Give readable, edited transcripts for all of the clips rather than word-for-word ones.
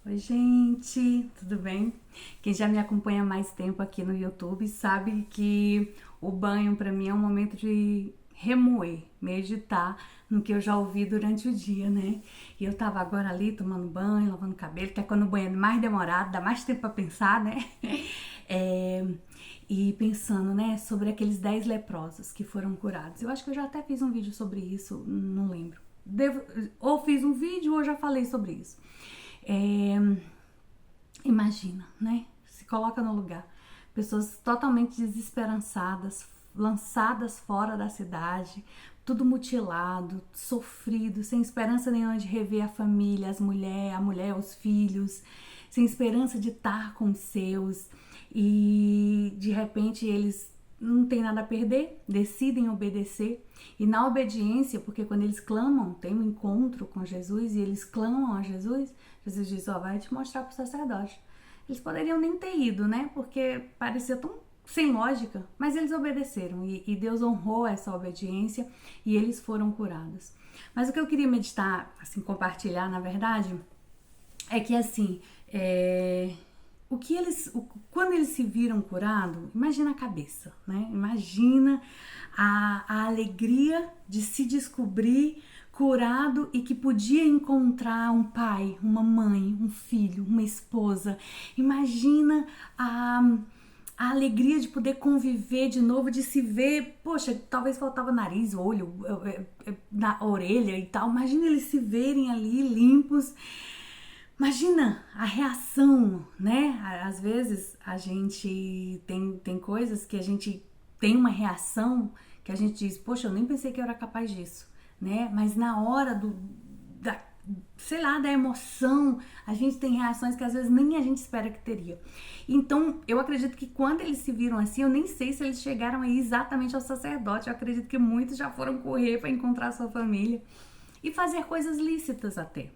Oi, gente, tudo bem? Quem já me acompanha há mais tempo aqui no YouTube sabe que o banho para mim é um momento de remoer, meditar no que eu já ouvi durante o dia, né? E eu tava agora ali tomando banho, lavando cabelo, que é quando o banho é mais demorado, dá mais tempo para pensar, né? É, e pensando, né, sobre aqueles 10 leprosos que foram curados. Eu acho que eu já até fiz um vídeo sobre isso, não lembro. Ou fiz um vídeo ou já falei sobre isso. É, imagina, né? Se coloca no lugar. Pessoas totalmente desesperançadas, lançadas fora da cidade, tudo mutilado, sofrido, sem esperança nenhuma de rever a família, a mulher, os filhos, sem esperança de estar com os seus. E de repente eles não têm nada a perder, decidem obedecer. E na obediência, porque quando eles clamam, tem um encontro com Jesus e eles clamam a Jesus, Jesus diz, ó, vai te mostrar pro sacerdote. Eles poderiam nem ter ido, né? Porque parecia tão sem lógica, mas eles obedeceram e Deus honrou essa obediência e eles foram curados. Mas o que eu queria meditar, assim, compartilhar, na verdade, é que assim, quando eles se viram curados, imagina a cabeça, né? Imagina a alegria de se descobrir curado e que podia encontrar um pai, uma mãe, um filho, uma esposa. Imagina a alegria de poder conviver de novo, de se ver, poxa, talvez faltava nariz, olho, na orelha e tal. Imagina eles se verem ali limpos. Imagina a reação, né? Às vezes a gente tem coisas que a gente tem uma reação que a gente diz, poxa, eu nem pensei que eu era capaz disso, né? Mas na hora da, sei lá, da emoção, a gente tem reações que às vezes nem a gente espera que teria. Então, eu acredito que quando eles se viram assim, eu nem sei se eles chegaram aí exatamente ao sacerdote. Eu acredito que muitos já foram correr para encontrar a sua família e fazer coisas lícitas até.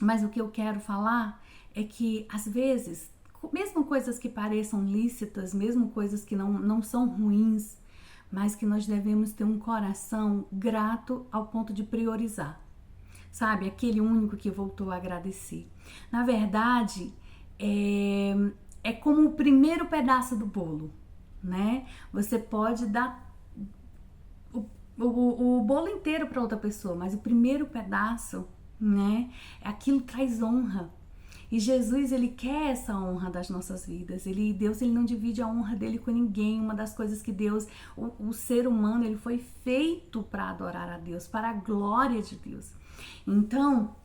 Mas o que eu quero falar é que, às vezes, mesmo coisas que pareçam lícitas, mesmo coisas que não são ruins, mas que nós devemos ter um coração grato ao ponto de priorizar. Sabe? Aquele único que voltou a agradecer. Na verdade, é como o primeiro pedaço do bolo, né? Você pode dar o bolo inteiro para outra pessoa, mas o primeiro pedaço, né? Aquilo traz honra. E Jesus, ele quer essa honra das nossas vidas. Deus, ele não divide a honra dele com ninguém. Uma das coisas que Deus, o ser humano, ele foi feito para adorar a Deus, para a glória de Deus. Então,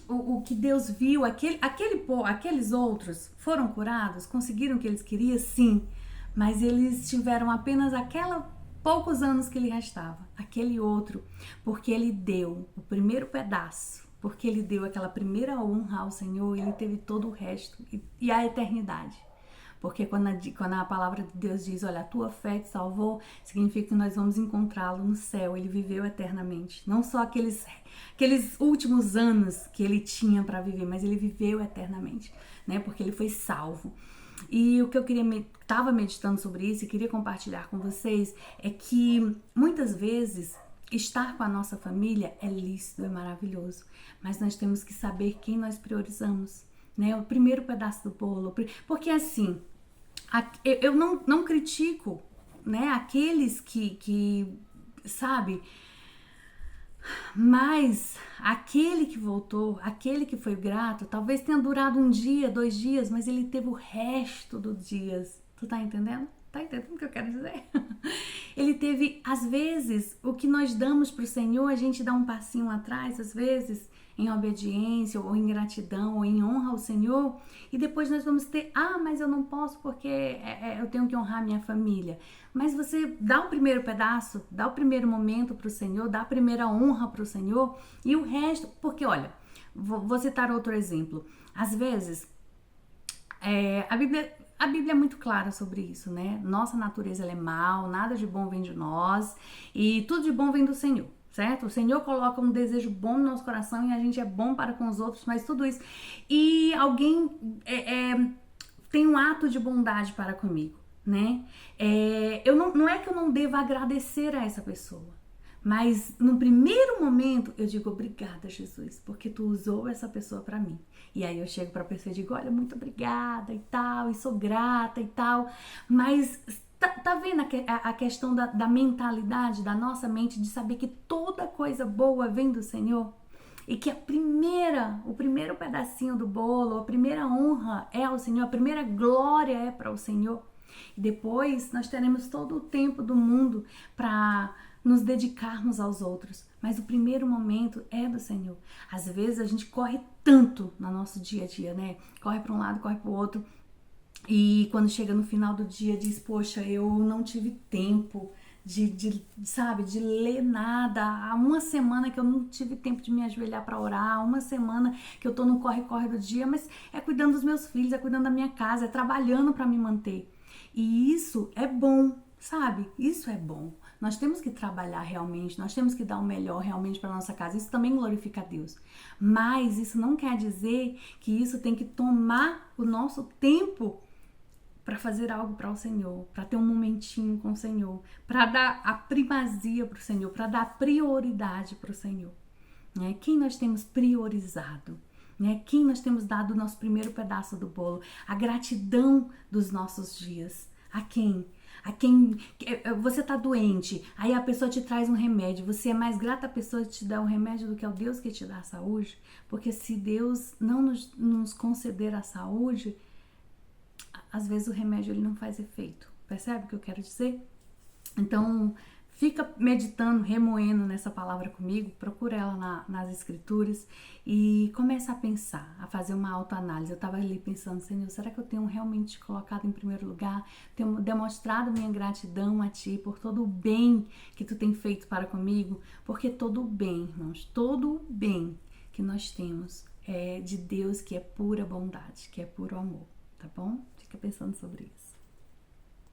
o que Deus viu, aqueles outros foram curados, conseguiram o que eles queriam, sim, mas eles tiveram apenas poucos anos que lhe restava, aquele outro, porque ele deu o primeiro pedaço, porque ele deu aquela primeira honra ao Senhor, ele teve todo o resto e a eternidade. Porque quando a palavra de Deus diz, olha, a tua fé te salvou, significa que nós vamos encontrá-lo no céu. Ele viveu eternamente. Não só aqueles últimos anos que ele tinha para viver, mas ele viveu eternamente, né? Porque ele foi salvo. E o que eu estava meditando sobre isso e queria compartilhar com vocês é que muitas vezes estar com a nossa família é lícito, é maravilhoso, mas nós temos que saber quem nós priorizamos, né? O primeiro pedaço do bolo, porque assim, eu não critico, né, aqueles que sabe, mas aquele que voltou, aquele que foi grato, talvez tenha durado um dia, 2 dias, mas ele teve o resto dos dias. Tu tá entendendo? Tá entendendo o que eu quero dizer? Ele teve, às vezes, o que nós damos pro Senhor, a gente dá um passinho atrás, às vezes, em obediência, ou em gratidão, ou em honra ao Senhor, e depois nós vamos ter, mas eu não posso porque eu tenho que honrar minha família. Mas você dá o primeiro pedaço, dá o primeiro momento pro Senhor, dá a primeira honra pro Senhor, e o resto, porque olha, vou citar outro exemplo. Às vezes, a Bíblia é muito clara sobre isso, né? Nossa natureza ela é mal, nada de bom vem de nós e tudo de bom vem do Senhor, certo? O Senhor coloca um desejo bom no nosso coração e a gente é bom para com os outros, mas tudo isso. E alguém tem um ato de bondade para comigo, né? Não é que eu não deva agradecer a essa pessoa, Mas no primeiro momento eu digo obrigada, Jesus, porque tu usou essa pessoa para mim. E aí eu chego para a pessoa e digo, olha, muito obrigada e tal, e sou grata e tal. Mas tá vendo a questão da mentalidade, da nossa mente, de saber que toda coisa boa vem do Senhor? E que o primeiro pedacinho do bolo, a primeira honra é ao Senhor, a primeira glória é para o Senhor. E depois nós teremos todo o tempo do mundo para nos dedicarmos aos outros. Mas o primeiro momento é do Senhor. Às vezes a gente corre tanto no nosso dia a dia, né? Corre para um lado, corre para o outro. E quando chega no final do dia diz, poxa, eu não tive tempo sabe, de ler nada. Há uma semana que eu não tive tempo de me ajoelhar para orar, há uma semana que eu tô no corre-corre do dia, mas é cuidando dos meus filhos, é cuidando da minha casa, é trabalhando para me manter. E isso é bom, sabe? Isso é bom. Nós temos que trabalhar realmente, nós temos que dar o melhor realmente para nossa casa. Isso também glorifica a Deus. Mas isso não quer dizer que isso tem que tomar o nosso tempo para fazer algo para o Senhor, para ter um momentinho com o Senhor, para dar a primazia para o Senhor, para dar prioridade para o Senhor. Né? Quem nós temos priorizado? Né? Quem nós temos dado o nosso primeiro pedaço do bolo? A gratidão dos nossos dias. A quem? A quem você está doente, aí a pessoa te traz um remédio, você é mais grata a pessoa que te dá um remédio do que ao Deus que te dá a saúde? Porque se Deus não nos conceder a saúde, às vezes o remédio ele não faz efeito. Percebe o que eu quero dizer? Então, fica meditando, remoendo nessa palavra comigo, procura ela nas escrituras e começa a pensar, a fazer uma autoanálise. Eu estava ali pensando, Senhor, será que eu tenho realmente te colocado em primeiro lugar? Tenho demonstrado minha gratidão a Ti por todo o bem que Tu tem feito para comigo? Porque todo o bem, irmãos, todo o bem que nós temos é de Deus, que é pura bondade, que é puro amor, tá bom? Fica pensando sobre isso.